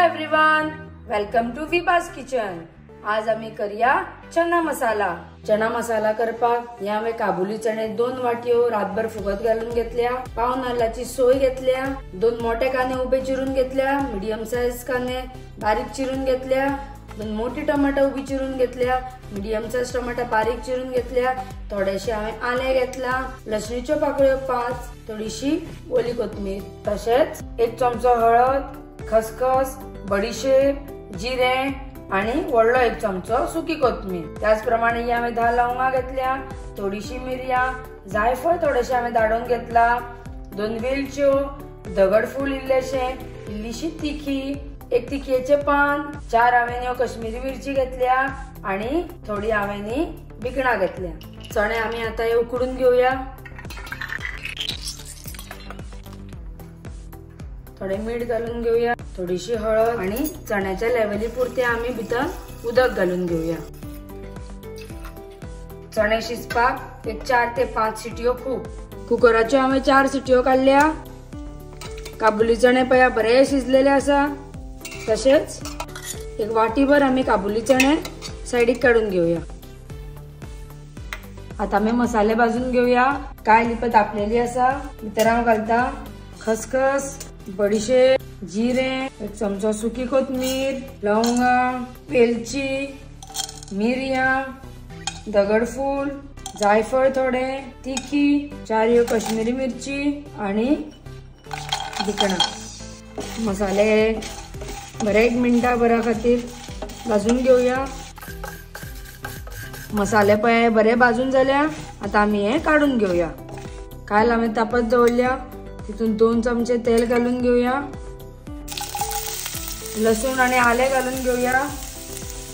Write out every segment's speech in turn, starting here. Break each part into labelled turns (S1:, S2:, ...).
S1: Everyone, welcome to Vibhas kitchen. आज आम्ही करूया चना मसाला। चना मसाला करपाक हे हांवें काबुली चणे 2 वाटयो रातभर फुगत घालून घेतल्या। पाव नाल्लाची सोय घेतल्या। 2 मोठे कांदे उभे चिरून घेतल्या। मीडियम साइज कांदे बारीक चिरून घेतल्या। 2 मोठी टमाटा उभी चिरून घेतल्या। मीडियम साइज टमाटा बारीक चिरून घेतल्या। थोडेशे हांवें आले घेतला। लसणीच्यो पाकळ्यो 5, थोडीशी ओली कोथमीर, तशेंच 1 चमचो हळद, खसखस, बडीशेप, जिरे आणि व्हडलो 1 चमचो सुकी कोथमीर। त्याच प्रमाणे हांवें 10 लवंगा घेतल्या, थोडीशी मिरयां, जायफळ थोडेशे हांवें दाडून घेतला, 2 वेलच्यो, दगडफूल इल्लेशे, इल्लीशी तिखी, 1 तिखयेचे पान, 4 हांवें कश्मीरी मिरची घेतल्या आणि थोडी हांवें भिकणा घेतल्या। चणे आम्ही आता हे उकडून घेऊया। थोडे मीठ घालून घेऊया, थोडीशी हळद आणि चण्याच्या लेवली पुरते आम्ही भितर उदक घालून घेऊया। चणे शिजपाक 4 ते 5 सिटयो खूप। कुकराच्यो हांवें 4 सिटयो काढल्या। काबुली चणे पया बरे शिजलेले आसा। तसेच 1 वाटीभर आम्ही काबुली चणे साइडीक काढून घेऊया। आता आम्ही मसाले भाजून घेऊया। काय लिपत आपलेली आसा। भितर हांव घालता खसखस, बडीशेप, जिरे, 1 चमचो सुकी कोथमीर, लवंगा, वेलची, मिरयां, दगडफूल, जायफळ थोडे, तिखी, 4 कश्मीरी मिरची आणि भिकणा। मसाले बरे 1 मिनिटा खातीर भाजून घेऊया। मसाले पळय बरे भाजून जाल्या। आता आम्ही हे काढून घेऊया। काल आम्ही तापत दवरल्या, तितून 2 चमचे तेल घालून घेऊया। लसूण आणि आले घालून घेऊया।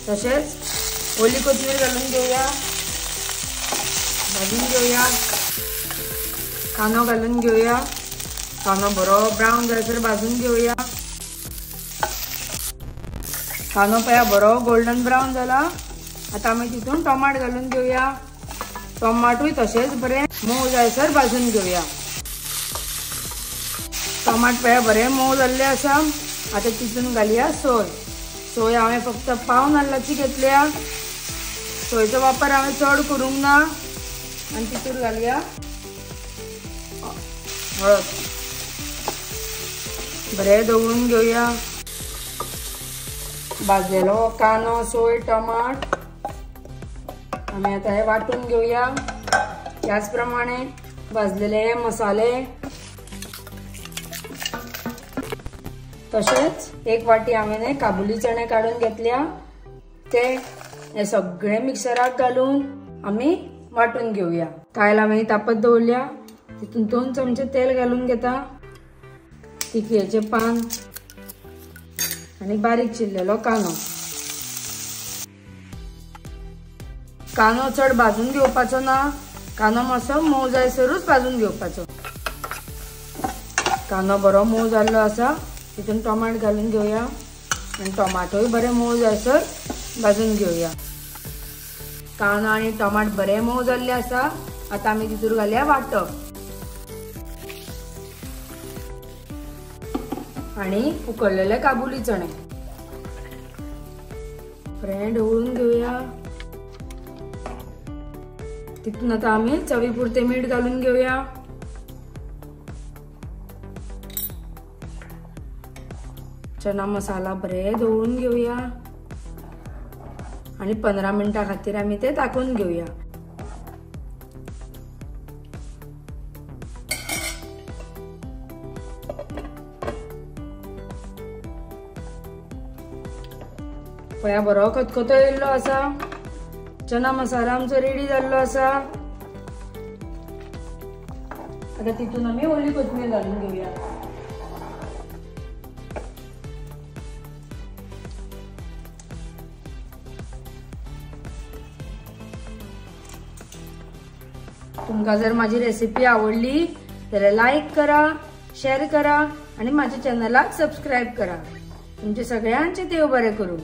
S1: तसेच ओली कोथिंबीर घालून घेऊया। भाजून घेऊया। कांदो घालून घेऊया। कांदो बरो ब्राऊन जायसर भाजून घेऊया। कांदो पया बरो गोल्डन ब्राऊन झाला। आता आम्ही तितून टोमाट घालून घेऊया। टोमाटूय तसेच बरे मऊ जायसर भाजून घेऊया। टोमाट पया बरे मऊ जाल्ले आसा। आता तितून घालूया सोय। सोय हांवें फक्त पाव नाल्लाची घेतल्या। सोयेचो वापर हांवें चड करूंक ना। आणि तितून घालूया हळद। बरे दवळून घेऊया। भाजलेलो कांदो, सोय, टमाट आम्ही आता हे वाटून घेऊया। त्याचप्रमाणे भाजलेले मसाले, तसेच 1 वाटी हांवें काबुली चणे काढून घेतल्या। ते हे सगळे मिक्सराक घालून आम्ही वाटून घेऊया। कायल हांवें तापत दवरल्या, तितून 2 चमचे तेल घालून घेता, तिखयेचे पान आणि बारीक चिरलेलो कांदो। कांदो चड भाजून घेवपाचो ना। कांदो मातसो मऊ जायसरूच भाजून घेवपाचो। कांदो बरो मऊ जाल्लो आसा। तितून टोमाट घालून घेऊया आणि टोमाटोय बरे मऊ जायसर भाजून घेऊया। कांदो आणि टोमाट बरे मऊ जाल्ले आसा। आता आम्ही तितून घालूया वाटप आणि उकडलेले काबुली चणे बरे ढवळून घेऊया। तितून आता आम्ही चवीपुरते मीठ घालून घेऊया। चना मसाला बरे ढवळून घेऊया आणि 15 मिनिटा खातीर आम्ही ते टाकून घेऊया। पया बरो खतखतो येयल्लो आसा। चना मसाला आमचो रेडी जाल्लो आसा। आता तितून आम्ही ओली कोथमीर घालून घेऊया। तुमका जर माझी रेसिपी आवडली तर लाईक करा, शेअर करा आणि माझ्या चॅनलला सबस्क्राइब करा। तुमचे सगळ्यांचे देव बरे करू।